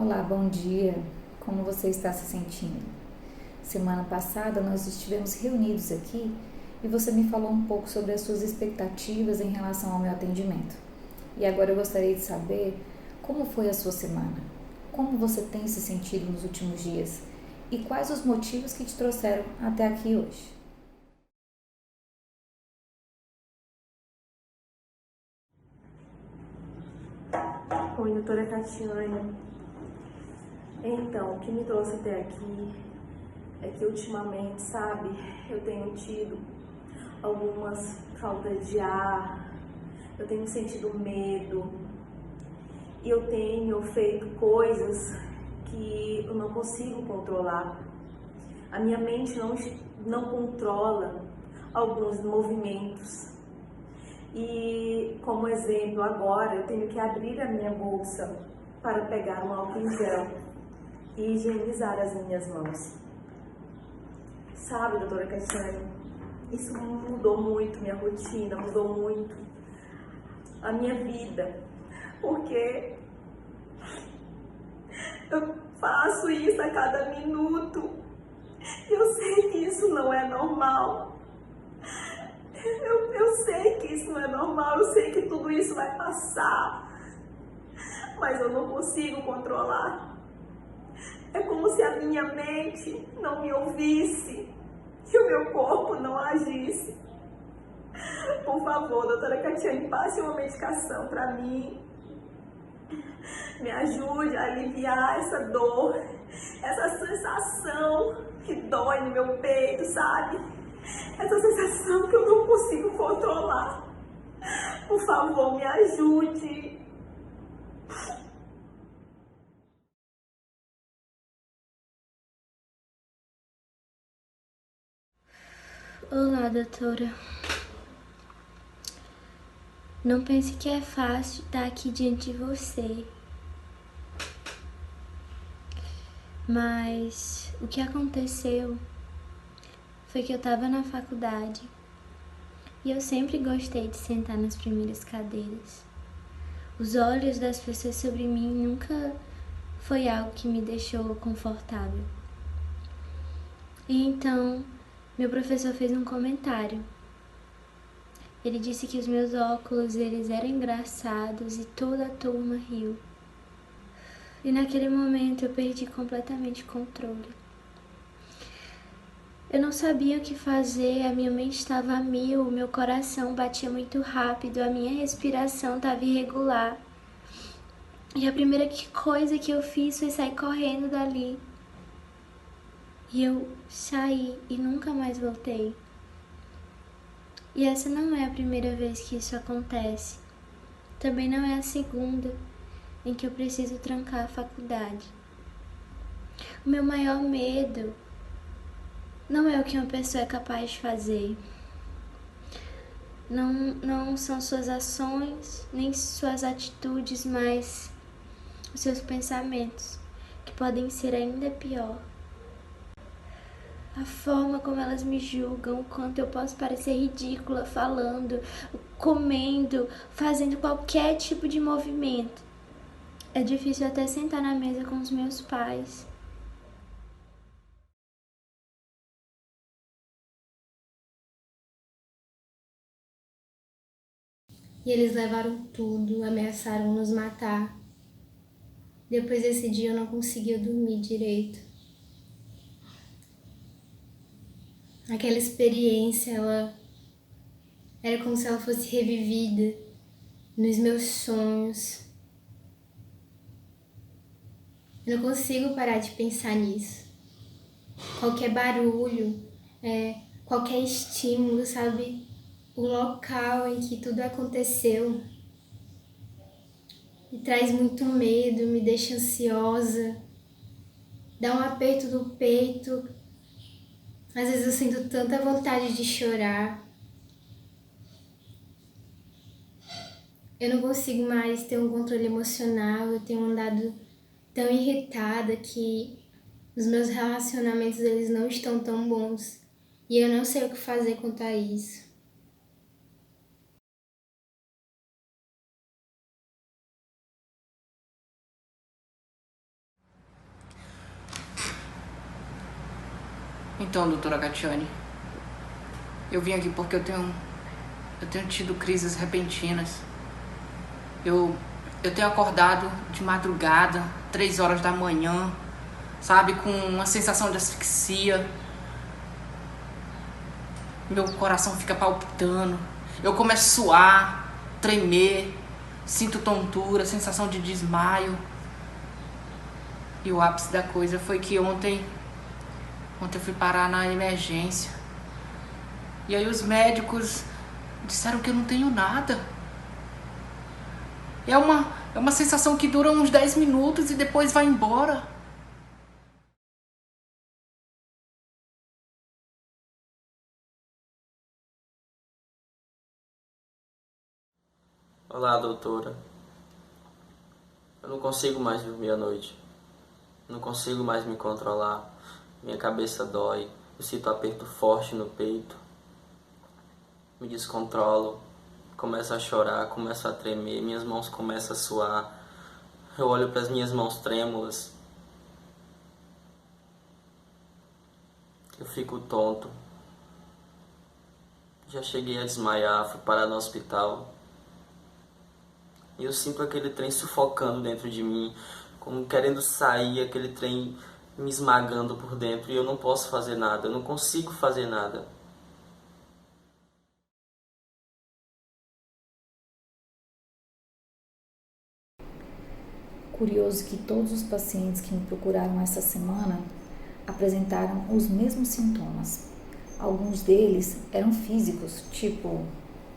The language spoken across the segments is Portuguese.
Olá, bom dia. Como você está se sentindo? Semana passada nós estivemos reunidos aqui e você me falou um pouco sobre as suas expectativas em relação ao meu atendimento. E agora eu gostaria de saber como foi a sua semana, como você tem se sentido nos últimos dias e quais os motivos que te trouxeram até aqui hoje. Oi, doutora Catiane. Então, o que me trouxe até aqui é que ultimamente, sabe, eu tenho tido algumas faltas de ar, eu tenho sentido medo e eu tenho feito coisas que eu não consigo controlar. A minha mente não controla alguns movimentos. E, como exemplo, agora eu tenho que abrir a minha bolsa para pegar um álcool em gel e higienizar as minhas mãos. Sabe, doutora Cassiane, isso mudou muito minha rotina, mudou muito a minha vida, porque eu faço isso a cada minuto e eu sei que isso não é normal. Eu sei que isso não é normal, eu sei que tudo isso vai passar, mas eu não consigo controlar. É como se a minha mente não me ouvisse e o meu corpo não agisse. Por favor, doutora Catiane, passe uma medicação para mim. Me ajude a aliviar essa dor, essa sensação que dói no meu peito, sabe? Essa sensação que eu não consigo controlar. Por favor, me ajude. Olá, doutora. Não pense que é fácil estar aqui diante de você. Mas o que aconteceu foi que eu estava na faculdade e eu sempre gostei de sentar nas primeiras cadeiras. Os olhos das pessoas sobre mim nunca foi algo que me deixou confortável. E então, meu professor fez um comentário. Ele disse que os meus óculos eles eram engraçados e toda a turma riu. E naquele momento eu perdi completamente o controle. Eu não sabia o que fazer, a minha mente estava a mil, o meu coração batia muito rápido, a minha respiração estava irregular. E a primeira coisa que eu fiz foi sair correndo dali. E eu saí e nunca mais voltei. E essa não é a primeira vez que isso acontece. Também não é a segunda em que eu preciso trancar a faculdade. O meu maior medo não é o que uma pessoa é capaz de fazer. Não são suas ações, nem suas atitudes, mas os seus pensamentos, que podem ser ainda pior. A forma como elas me julgam, o quanto eu posso parecer ridícula falando, comendo, fazendo qualquer tipo de movimento. É difícil até sentar na mesa com os meus pais. E eles levaram tudo, ameaçaram nos matar. Depois desse dia eu não conseguia dormir direito. Aquela experiência, ela era como se ela fosse revivida nos meus sonhos. Eu não consigo parar de pensar nisso. Qualquer barulho, qualquer estímulo, sabe? O local em que tudo aconteceu me traz muito medo, me deixa ansiosa, dá um aperto no peito. Às vezes eu sinto tanta vontade de chorar. Eu não consigo mais ter um controle emocional, eu tenho andado tão irritada que os meus relacionamentos eles não estão tão bons. E eu não sei o que fazer quanto a isso. Então, doutora Catiane, eu vim aqui porque eu tenho tido crises repentinas. Eu tenho acordado de madrugada, 3 horas da manhã, sabe, com uma sensação de asfixia. Meu coração fica palpitando, eu começo a suar, tremer, sinto tontura, sensação de desmaio. E o ápice da coisa foi que ontem eu fui parar na emergência. E aí os médicos disseram que eu não tenho nada. É uma sensação que dura uns 10 minutos e depois vai embora. Olá, doutora. Eu não consigo mais dormir à noite. Não consigo mais me controlar. Minha cabeça dói. Eu sinto aperto forte no peito. Me descontrolo. Começo a chorar, começo a tremer. Minhas mãos começam a suar. Eu olho para as minhas mãos trêmulas. Eu fico tonto. Já cheguei a desmaiar, fui parar no hospital. E eu sinto aquele trem sufocando dentro de mim, como querendo sair, aquele trem me esmagando por dentro. E eu não posso fazer nada, eu não consigo fazer nada. Curioso que todos os pacientes que me procuraram essa semana apresentaram os mesmos sintomas. Alguns deles eram físicos, tipo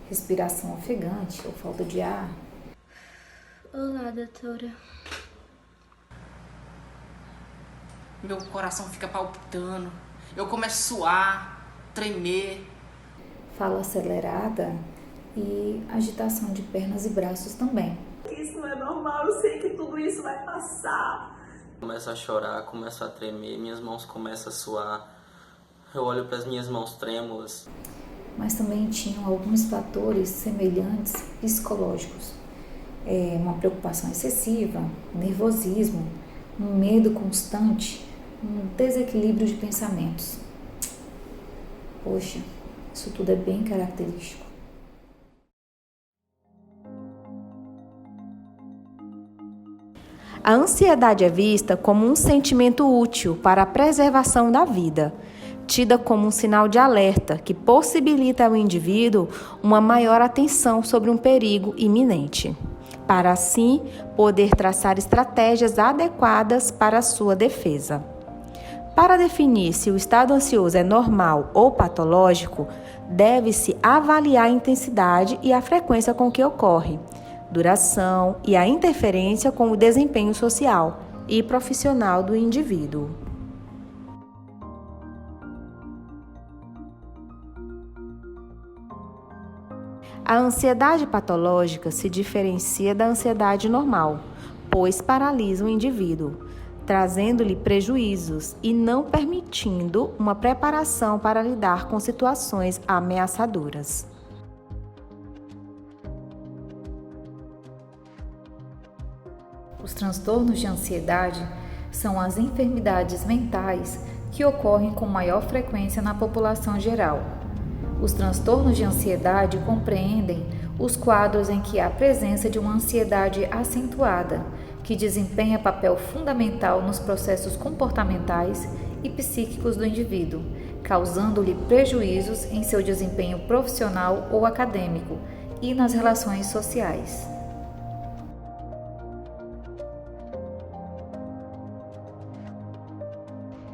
respiração ofegante ou falta de ar. Olá, doutora. Meu coração fica palpitando, eu começo a suar, tremer. Fala acelerada e agitação de pernas e braços também. Isso não é normal, eu sei que tudo isso vai passar. Começo a chorar, começo a tremer, minhas mãos começam a suar. Eu olho para as minhas mãos trêmulas. Mas também tinham alguns fatores semelhantes psicológicos. Uma preocupação excessiva, nervosismo, um medo constante, um desequilíbrio de pensamentos. Poxa, isso tudo é bem característico. A ansiedade é vista como um sentimento útil para a preservação da vida, tida como um sinal de alerta que possibilita ao indivíduo uma maior atenção sobre um perigo iminente, para assim poder traçar estratégias adequadas para a sua defesa. Para definir se o estado ansioso é normal ou patológico, deve-se avaliar a intensidade e a frequência com que ocorre, duração e a interferência com o desempenho social e profissional do indivíduo. A ansiedade patológica se diferencia da ansiedade normal, pois paralisa o indivíduo, trazendo-lhe prejuízos e não permitindo uma preparação para lidar com situações ameaçadoras. Os transtornos de ansiedade são as enfermidades mentais que ocorrem com maior frequência na população geral. Os transtornos de ansiedade compreendem os quadros em que há presença de uma ansiedade acentuada, que desempenha papel fundamental nos processos comportamentais e psíquicos do indivíduo, causando-lhe prejuízos em seu desempenho profissional ou acadêmico e nas relações sociais.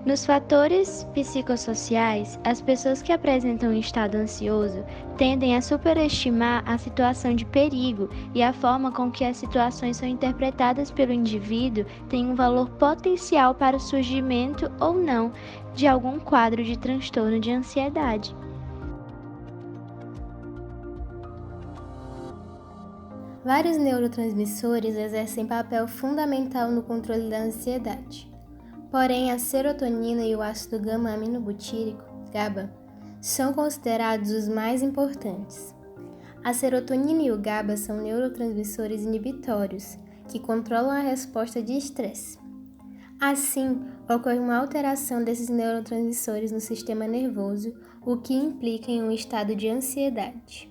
Nos fatores psicossociais, as pessoas que apresentam um estado ansioso tendem a superestimar a situação de perigo e a forma com que as situações são interpretadas pelo indivíduo tem um valor potencial para o surgimento ou não de algum quadro de transtorno de ansiedade. Vários neurotransmissores exercem papel fundamental no controle da ansiedade. Porém, a serotonina e o ácido gama-aminobutírico, GABA, são considerados os mais importantes. A serotonina e o GABA são neurotransmissores inibitórios, que controlam a resposta de estresse. Assim, ocorre uma alteração desses neurotransmissores no sistema nervoso, o que implica em um estado de ansiedade.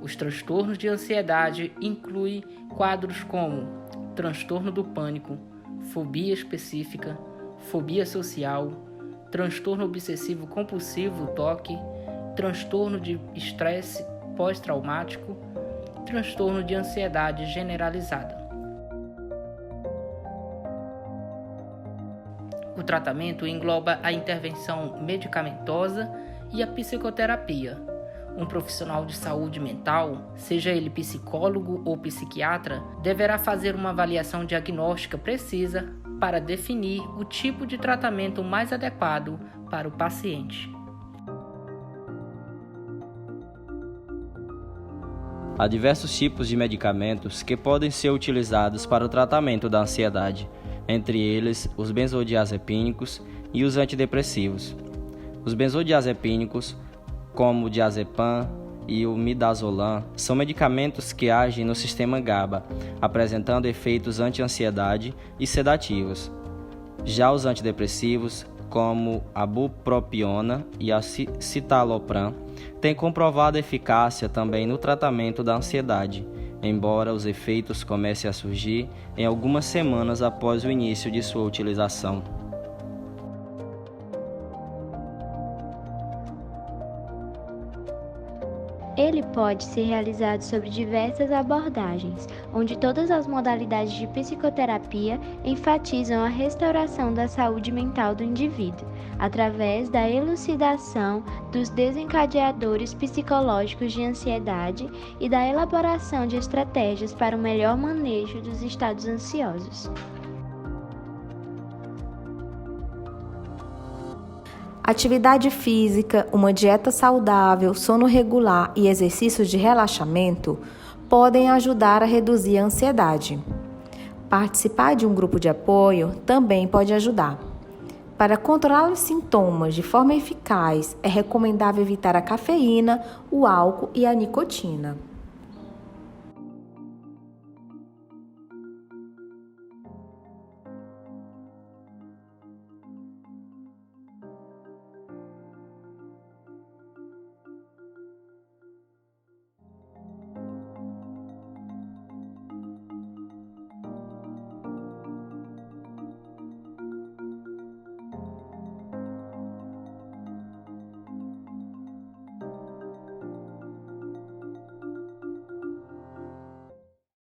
Os transtornos de ansiedade incluem quadros como transtorno do pânico, fobia específica, fobia social, transtorno obsessivo compulsivo TOC, transtorno de estresse pós-traumático, transtorno de ansiedade generalizada. O tratamento engloba a intervenção medicamentosa e a psicoterapia. Um profissional de saúde mental, seja ele psicólogo ou psiquiatra, deverá fazer uma avaliação diagnóstica precisa para definir o tipo de tratamento mais adequado para o paciente. Há diversos tipos de medicamentos que podem ser utilizados para o tratamento da ansiedade, entre eles os benzodiazepínicos e os antidepressivos. Os benzodiazepínicos, como o diazepam e o midazolam, são medicamentos que agem no sistema GABA, apresentando efeitos anti-ansiedade e sedativos. Já os antidepressivos, como a bupropiona e a citalopram, têm comprovada eficácia também no tratamento da ansiedade, embora os efeitos comecem a surgir em algumas semanas após o início de sua utilização. Ele pode ser realizado sobre diversas abordagens, onde todas as modalidades de psicoterapia enfatizam a restauração da saúde mental do indivíduo, através da elucidação dos desencadeadores psicológicos de ansiedade e da elaboração de estratégias para o melhor manejo dos estados ansiosos. Atividade física, uma dieta saudável, sono regular e exercícios de relaxamento podem ajudar a reduzir a ansiedade. Participar de um grupo de apoio também pode ajudar. Para controlar os sintomas de forma eficaz, é recomendável evitar a cafeína, o álcool e a nicotina.